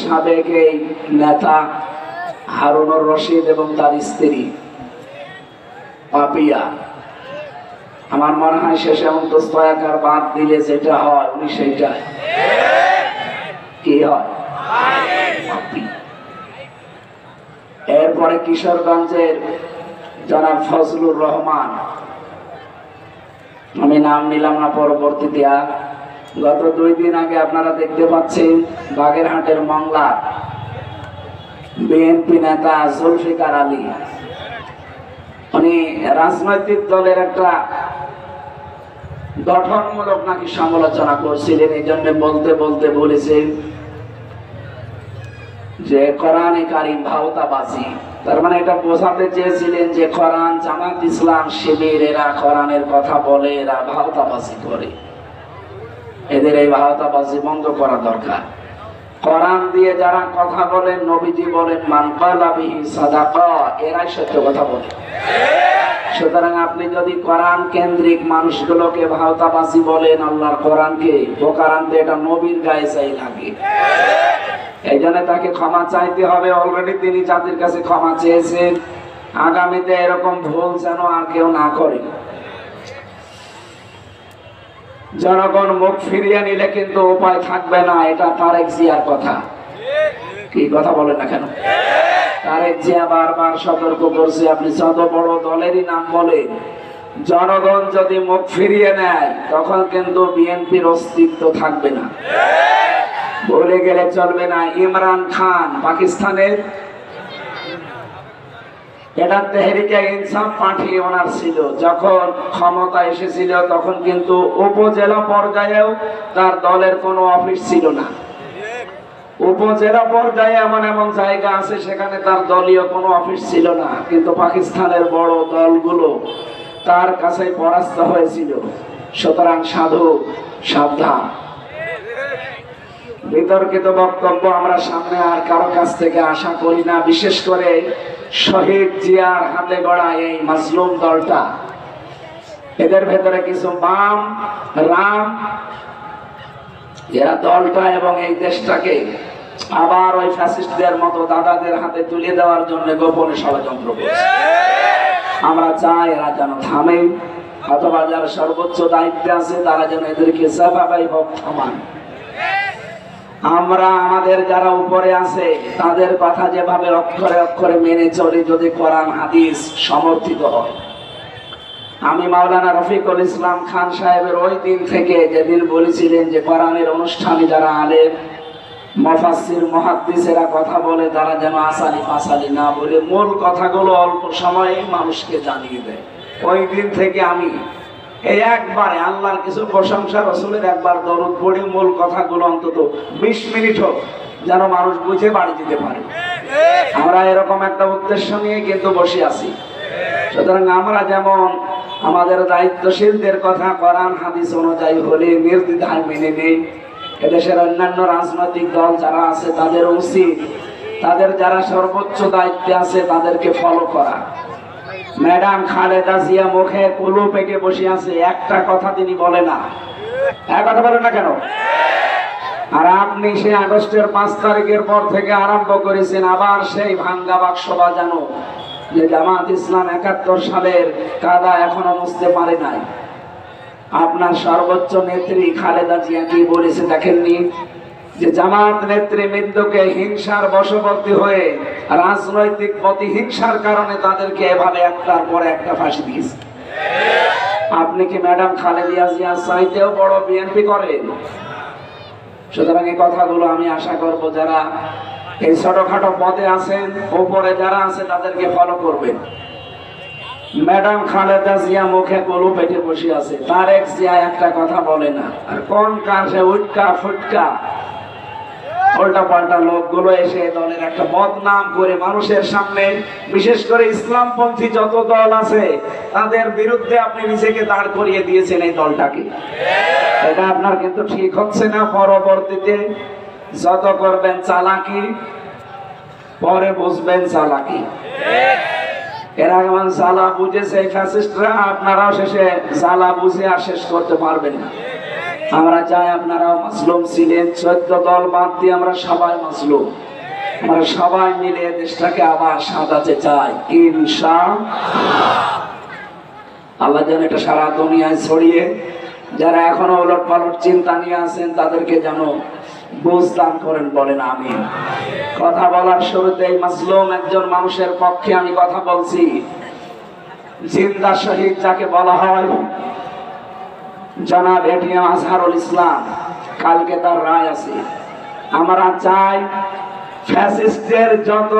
সাবেক এই নেতা হারুনুর রশিদ এবং তার স্ত্রী পাপিয়া, আমার মনে হয় শেষে অন্তস্তয়াকার বাদ দিলে যেটা হয় উনি সেইটা কি হয়। এরপরে কিশোরগঞ্জের জনাব ফজলুর রহমান, আমি নাম নিলাম না পরবর্তীতে। গত 2 দিন আগে আপনারা দেখতে পাচ্ছেন বাগেরহাটের মংলা বিএনপি নেতা জুলফিকার আলী, উনি রাজনৈতিক দলের একটা গঠনমূলক নাকি সমালোচনা করছিলেন। এই জন্য বলতে বলতে বলেছেন যে কোরআনে কারিম ভাওতাবাজি। তার মানে এটা বোঝাতে চেয়েছিলেন যে কোরআন, জামাত ইসলাম, শিবির এরা কোরআনের কথা বলে, এরা ভাওতাবাজি করে। এদের এই ভাওতাবাজি বন্ধ করা দরকার। কোরআন দিয়ে যারা কথা বলেন, নবীজি বলেন মান ক্বালা বিহি সাদাকা, এরাই সত্য কথা বলে। সুতরাং আপনি যদি কোরআন কেন্দ্রিক মানুষগুলোকে ভাওতাবাজি বলেন, আল্লাহর কোরআনকে বোকার আনতে, এটা নবীর গায়ে চাই লাগে। এই জন্য তাকে ক্ষমা চাইতে হবে। অলরেডি তিনি জাতির কাছে ক্ষমা চেয়েছেন। আগামীতে এরকম ভুল যেন আর কেউ না করে। জনগণ মুখ ফিরিয়ে নিলে কিন্তু উপায় থাকবে না। এটা তারেক জিয়ার কথা। কি কথা বলেন না কেন? তারেক জিয়া বারবার সতর্ক করছে, আপনি যত বড় দলেরই নাম বলেন, জনগণ যদি মুখ ফিরিয়ে নেয় তখন কিন্তু বিএনপির অস্তিত্ব থাকবে না। বলে গেলে চলবে না। ইমরান খান পাকিস্তানের, এটা তেহরিকে ইনসাফ পার্টি ওনার ছিল। যখন ক্ষমতা এসেছিল তখন কিন্তু উপজেলা পর্যায়েও তার দলের কোনো অফিস ছিল না। উপজেলা পর্যায়ে এমন এমন জায়গা আছে সেখানে তার দলীয় কোনো অফিস ছিল না, কিন্তু পাকিস্তানের বড় দলগুলো তার কাছে পরাস্ত হয়েছিল। সুতরাং সাধু সাবধান। বিতর্কিত বক্তব্য আমরা সামনে আর কারো কাছ থেকে আশা করি না। বিশেষ করে শহীদ জিয়ার হাতে গড়া এই মাজলুম দলটা, এদের ভেতরে কিছু বাম রাম, এরা দলটা এবং এই দেশটাকে আবার ওই ফ্যাসিস্টদের মতো দাদাদের হাতে তুলে দেওয়ার জন্য গোপনে ষড়যন্ত্র করছে। আমরা চাই এরা যেন থামে, অথবা যারা সর্বোচ্চ দায়িত্বে আছে তারা যেন এদেরকে চাপাবাই হোক থামান। আমরা আমাদের যারা উপরে আছে তাদের কথা যেভাবে অক্ষরে অক্ষরে মেনে চলি, যদি কোরআন হাদিস সমর্থিত হয়। আমি মাওলানা রফিকুল ইসলাম খান সাহেবের ওই দিন থেকে যেদিন বলেছিলেন যে কোরআনের অনুষ্ঠানে যারা আলেম মুফাসসির মুহাদ্দিসেরা কথা বলে তারা যেন আসালি ফাসালি না বলে মূল কথাগুলো অল্প সময়ে মানুষকে জানিয়ে দেয়, ওই দিন থেকে আমি এই একবারে আল্লাহর কিছু প্রশংসা, রসুলের একবার দরুদ পড়ে মূল কথাগুলো অন্তত 20 মিনিট হোক যেন মানুষ বুঝে বাড়ি যেতে পারে। আমরা এরকম একটা উদ্দেশ্য নিয়ে কিন্তু বসে আছি। সুতরাং আমরা যেমন আমাদের দায়িত্বশীলদের কথা কোরআন হাদিস অনুযায়ী হলে নির্দ্বিধায় মেনে নেই, এদেশের অন্যান্য রাজনৈতিক দল যারা আছে তাদের উচিত তাদের যারা সর্বোচ্চ দায়িত্বে আছে তাদেরকে ফলো করা। ম্যাডাম খালেদা জিয়া মুখে কুলু পেকে বসে আছে, একটা কথা তিনি বলে না। এক কথা বলেন না কেন? আর আপনি সে আগস্টের 5 তারিখের পর থেকে আরম্ভ করেছেন আবার সেই ভাঙ্গা বাক্স বাজানো, যে জামাত ইসলাম 71 সালের কাদা এখনো মুছতে পারে নাই। আপনার সর্বোচ্চ নেত্রী খালেদা জিয়া কি বলেছে দেখেননি? যে জামাত নেতৃবৃন্দকে হিংসার বশবর্তী হয়ে রাজনৈতিক প্রতিহিংসার কারণে তাদেরকে এভাবে একটার পর একটা ফাঁসি দিয়েছে। আপনি কি ম্যাডাম খালেদা জিয়া চাইতেও বড় বিএনপি করেন? সুতরাং এই কথাগুলো আমি আশা করব যারা এই ছোটখাটো পদে আছেন, উপরে যারা আছে তাদেরকে ফলো করবেন। ম্যাডাম খালেদা জিয়া মুখে কলু পেটে বসে আছে, তারেক জিয়া একটা কথা বলে না। আর কোন কার সে উটকা ফুটকা উল্টা পাল্টা লোকগুলো এসে দলের একটা বদনাম করে মানুষের সামনে, বিশেষ করে ইসলামপন্থী যত দল আছে তাদের বিরুদ্ধে আপনি নিজেকে দাঁড় করিয়ে দিয়েছেন এই দলটাকে। এটা আপনার কিন্তু ঠিক হচ্ছে না। পরবর্তীতে যত করবেন চালাকি, পরে বুঝবেন চালাকি। এরা যেমন জ্বালা বুঝেছে ফ্যাসিস্টরা, আপনারাও শেষে জ্বালা বুঝে আর শেষ করতে পারবেন না। আমরা চাই আপনারাও মাসলুম ছিলেন। 14 দল বাদ দিয়ে আমরা সবাই মাসলুম। আমরা সবাই মিলে দেশটাকে আবার সাজাতে চাই ইনশাআল্লাহ। আল্লাহ যেন এটা সারা দুনিয়ায় ছড়িয়ে, যারা এখনো ওলট পালট চিন্তা নিয়ে আছেন তাদেরকে যেন বুঝ দান করেন, বলেন আমিন। কথা বলার শুরুতেই মাসলুম একজন মানুষের পক্ষে আমি কথা বলছি। জিন্দা শহীদ যাকে বলা হয়, জনাব এটিএম আজহারুল ইসলাম, কালকে তার রায় আছে। আমরা চাই ফ্যাসিস্টদের যত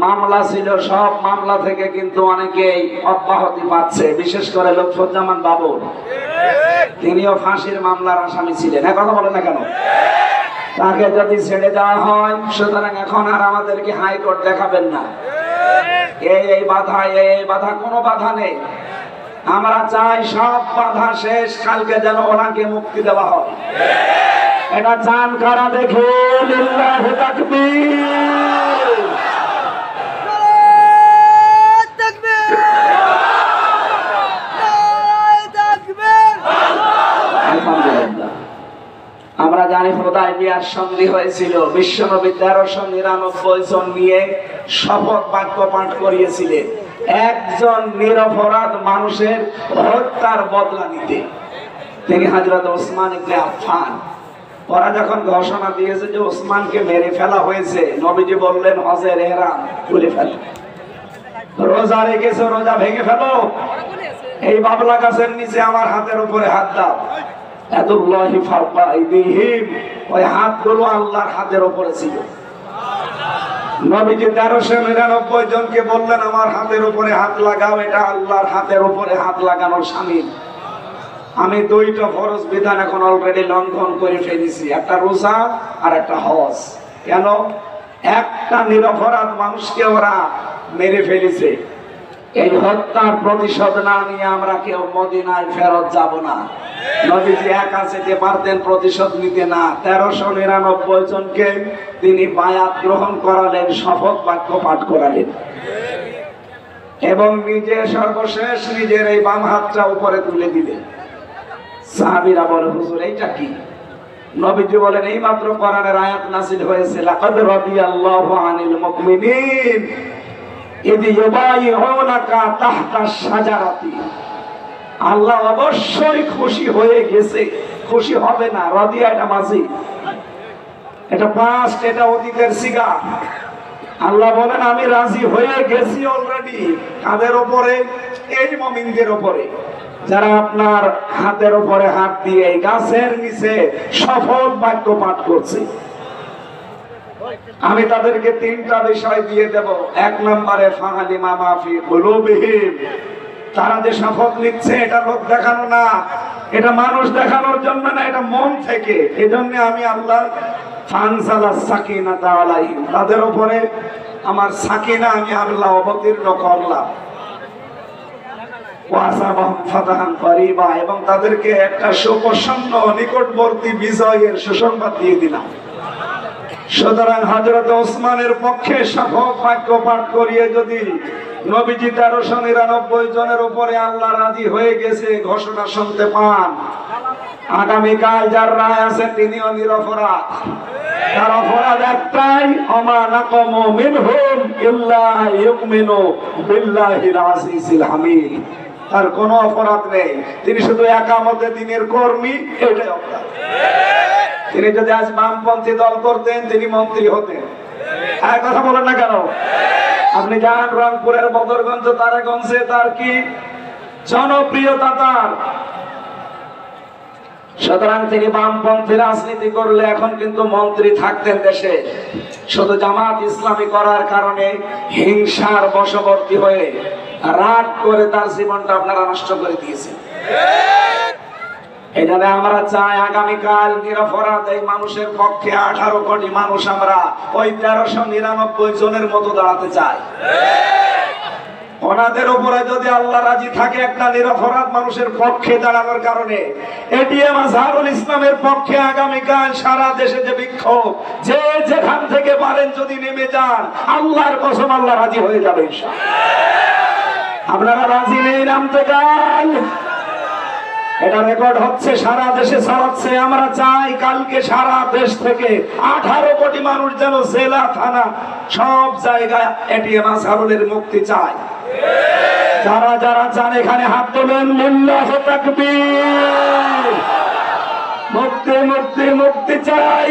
মামলা ছিল সব মামলা থেকে কিন্তু অনেকেই অব্যাহতি পাচ্ছে, বিশেষ করে লুৎফুজ্জামান বাবুর, তিনিও ফাঁসির মামলার আসামি ছিলেন। এক কথা বলে না কেন? তাকে যদি ছেড়ে দেওয়া হয়, সুতরাং এখন আর আমাদেরকে হাইকোর্ট দেখাবেন না, এই বাধা এই বাধা, কোনো বাধা নেই। আমরা চাই সব বাধা শেষ, কালকে যেন ওনাকে মুক্তি দেওয়া হয়। এটা চান কারা দেখে? লিল্লাহি তাকবীর। আলহামদুলিল্লাহ। আমরা জানি হুদায়বিয়ার সন্ধি হয়েছিল, বিশ্বনবী 1399 জন নিয়ে শপথ বাক্য পাঠ করিয়েছিলেন একজন নিরপরাধ মানুষের হত্যার বদলা নিতে। তিনি হযরত ওসমান ইবনে আফফান। ওরা যখন ঘোষণা দিয়েছে যে ওসমানকে মেরে ফেলা হয়েছে, নবীজি বললেন হজের ইহরাম খুলে ফেলো, রোজা রেখেছো রোজা ভেঙে ফেলো, এই বাবলা গাছের নিচে আমার হাতের উপরে হাত দাও। ইয়াদুল্লাহি ফাওকা আইদিহিম, ওই হাতগুলো আল্লাহর হাতের উপরে ছিল। নবীজি 1399 জনকে বললেন আমার হাতের উপরে হাত লাগাও, এটা আল্লাহর হাতের উপরে হাত লাগানোর শামিল। আমি দুইটা ফরজ বিধান এখন অলরেডি লঙ্ঘন করে ফেলেছি, একটা রোজা আর একটা হজ। কেন? একটা নিরপরাধ মানুষকে ওরা মেরে ফেলেছে। এই হত্যার প্রতিশোধ না নিয়ে আমরা কেউ মদিনায় ফেরত যাব না। নবীজি একা যেতে পারতেন প্রতিশোধ নিতে না, 1399 জনকে তিনি বায়াত গ্রহণ করালেন, শপথ বাক্য পাঠ করালেন এবং নিজে সর্বশেষ নিজের এই বাম হাতটা উপরে তুলে দিলেন। সাহাবীরা বলে হুজুর এইটা কি? নবীজি বলেন এই মাত্র কোরআনের আয়াত নাযিল হয়েছে, লাকাদ রাদিয়াল্লাহু আনিল মুমিনিন ইয ইউবাইউনাকা তাহতা শাজারাতি। আল্লাহ অবশ্যই খুশি হয়ে গেছে, খুশি হবে না। রাদিয়া এটা মাঝি, এটা পাস্ট, এটা অতীতের সিগা। আল্লাহ বলেন আমি রাজি হয়ে গেছি অলরেডি। কাদের উপরে? এই মুমিনদের উপরে, যারা আপনার হাতের উপরে হাত দিয়ে গাছের নিচে শপথ বাক্য পাঠ করছে। আমি তাদেরকে 3টা বিষয় দিয়ে দেব। 1 নম্বরে ফাহালিমা মাফি কুলুবিহিম, তারা যে শপথ নিচ্ছে এটা লোক দেখানো না, এটা মানুষ দেখানোর জন্য না, এটা মন থেকে। এজন্য আমি আল্লাহ ফানজালাস সাকিনাতা আলাইহিম, তাদের উপরে আমার সাকিনা আমি আল্লাহ অবতীর্ণ করলাম। ওয়াসাবাহুম ফাতাহান করিবা, এবং তাদেরকে একটা সুপ্রসন্ন নিকটবর্তী বিজয়ের সুসংবাদ দিয়ে দিলাম। সুতরাং হযরত ওসমানের পক্ষে শপথ বাক্য পাঠ করিয়ে যদি নবীজি 1399 জনের উপরে আল্লাহ রাজি হয়ে গেছে ঘোষণা শুনতে পান, আগামীকাল যার রায় আছে তিনিও নিরপরাধ। তার অপরাধ একটাই, ওমা নাকামু মিনহুম ইল্লা ইউমিনু বিল্লাহিল আজিজিল হামিদ। তার কোনো অপরাধ নেই, তিনি শুধু একামতে দিনের কর্মী, এটাই অপরাধ। তিনি যদি আজ বামপন্থী দল করতেন তিনি মন্ত্রী হতেন। আর কথা বলেন না কেন? আপনি যান রংপুরের বদরগঞ্জ তারাগঞ্জে, তার কি জনপ্রিয়তা তার। সুতরাং তিনি বামপন্থী রাজনীতি করলে এখন কিন্তু মন্ত্রী থাকতেন দেশে। শুধু জামাত ইসলামী করার কারণে হিংসার বশবর্তী হয়ে রাগ করে তার জীবনটা আপনারা নষ্ট করে দিয়েছেন। এখানে আমরা চাই আগামীকাল নিরপরাধ এই মানুষের পক্ষে 18 কোটি মানুষ আমরা ওই 1399 জনের মতো দাঁড়াতে চাই। ওনাদের উপরে যদি আল্লাহ রাজি থাকে একটা নিরপরাধ মানুষের পক্ষে দাঁড়ানোর কারণে, এটিএম আজহারুল ইসলামের পক্ষে আগামীকাল সারা দেশে যে বিক্ষোভ, যে যেখান থেকে পারেন যদি নেমে যান, আল্লাহর কসম আল্লাহ রাজি হয়ে যাবে ইনশাআল্লাহ। আপনারা রাজি নেই নামতে চান? এটা রেকর্ড হচ্ছে, সারা দেশে ছড়াচ্ছে। আমরা চাই কালকে সারা দেশ থেকে 18 কোটি মানুষ যেন জেলা থানা সব জায়গায় এটিএম আজহারুলের মুক্তি চায়। যারা যারা চান এখানে হাত তোলেন, লিল্লাহি তাকবীর। মুক্তি মুক্তি মুক্তি চাই।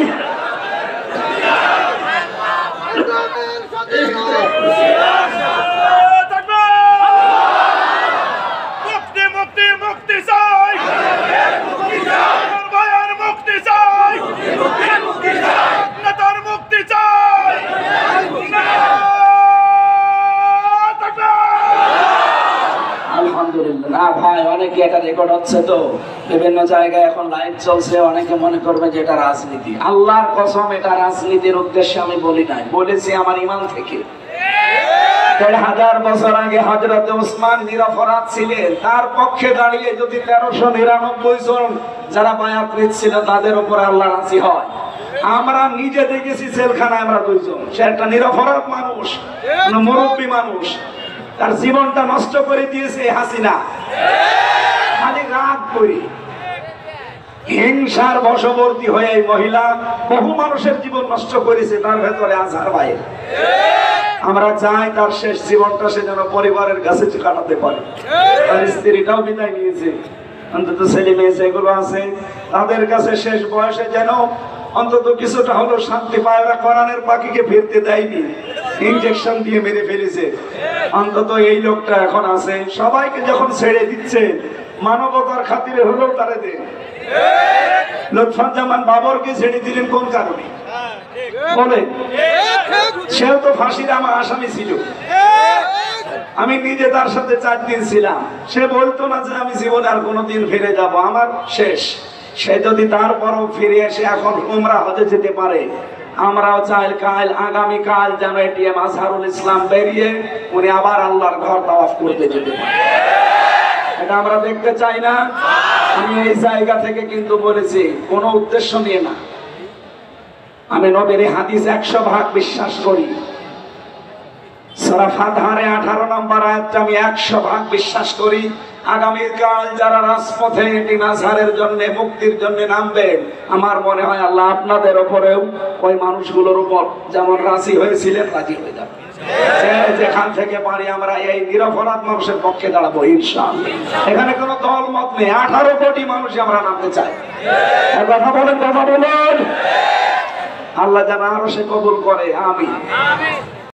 আলহামদুলিল্লাহ। ভাই অনেকে এটা রেকর্ড হচ্ছে, তো বিভিন্ন জায়গায় এখন লাইভ চলছে, অনেকে মনে করবে যে এটা রাজনীতি। আল্লাহর কসম, এটা রাজনীতির উদ্দেশ্যে আমি বলি নাই, বলেছি আমার ঈমান থেকে। ১,৫০০ বছর আগে হযরত ওসমান নিরপরাধ ছিলেন, তার পক্ষে দাঁড়িয়ে যদি ১৩৯৯ জন যারা বায়াত নিচ্ছিল তাদের উপর আল্লাহ রাজি হয়। আমরা নিজে দেখেছি জেলখানায় আমরা 2 জন। সে একটা নিরপরাধ মানুষ, মুরব্বী মানুষ, তার জীবনটা নষ্ট করে দিয়েছে হাসিনা। খালি রাগ করে হিংসার বশবর্তী হয়ে এই মহিলা বহু মানুষের জীবন নষ্ট করেছে, তার ভেতরে আজহার ভাই। আমরা চাই তার শেষ জীবনটা সে যেন পরিবারের কাছে কাটাতে পারে। তার স্ত্রীটাও বিদায় নিয়েছে, অন্তত ছেলে মেয়ে যেগুলো আছে তাদের কাছে শেষ বয়সে যেন অন্তত কিছুটা হলো শান্তি পায়। ওরা কোরআনের পাখিকে ফিরতে দেয়নি, ইনজেকশন দিয়ে মেরে ফেলেছে। অন্তত এই লোকটা এখন আছে, সবাইকে যখন ছেড়ে দিচ্ছে মানবতার খাতিরে হলেও তারে দেন। লুৎফুজ্জামান বাবরকে ছেড়ে দিলেন কোন কারণে বলে? সেও তো ফাঁসির আমার আসামি ছিল। আমি নিজে তার সাথে 4 দিন ছিলাম। সে বলতো না যে আমি জীবনে আর কোনোদিন ফিরে যাব, আমার শেষ। সে যদি তারপরও ফিরে এসে এখন উমরা হতে যেতে পারে, আমরাও চাই কাল আগামীকাল যেন এটিএম আজহারুল ইসলাম বেরিয়ে উনি আবার আল্লাহর ঘর তাওয়াফ করতে যেতে পারে। এটা আমরা দেখতে চাই না। আমি এই জায়গা থেকে কিন্তু বলেছি, কোনো উদ্দেশ্য নিয়ে না। আমি নবীর হাদিস 100% বিশ্বাস করি। সূরা ফাতহার 18 নম্বর আয়াতটা আমি 100% বিশ্বাস করি। আগামীকাল যারা রাজপথে এটিএম আজহারের জন্য মুক্তির জন্য নামবে, আমার মনে হয় আল্লাহ আপনাদের উপরেও ওই মানুষগুলোর উপর যেমন রাজি হয়েছিলেন রাজি হয়ে যাবে। যেখান থেকে পারি আমরা এই নিরপরাধ মানুষের পক্ষে দাঁড়াবো ইনশাআল্লাহ। এখানে কোনো দল মত নেই, 18 কোটি মানুষ আমরা নামতে চাই। কথা বলেন, কথা বলেন। আল্লাহ যেন আরো সে কবুল করে, আমিন।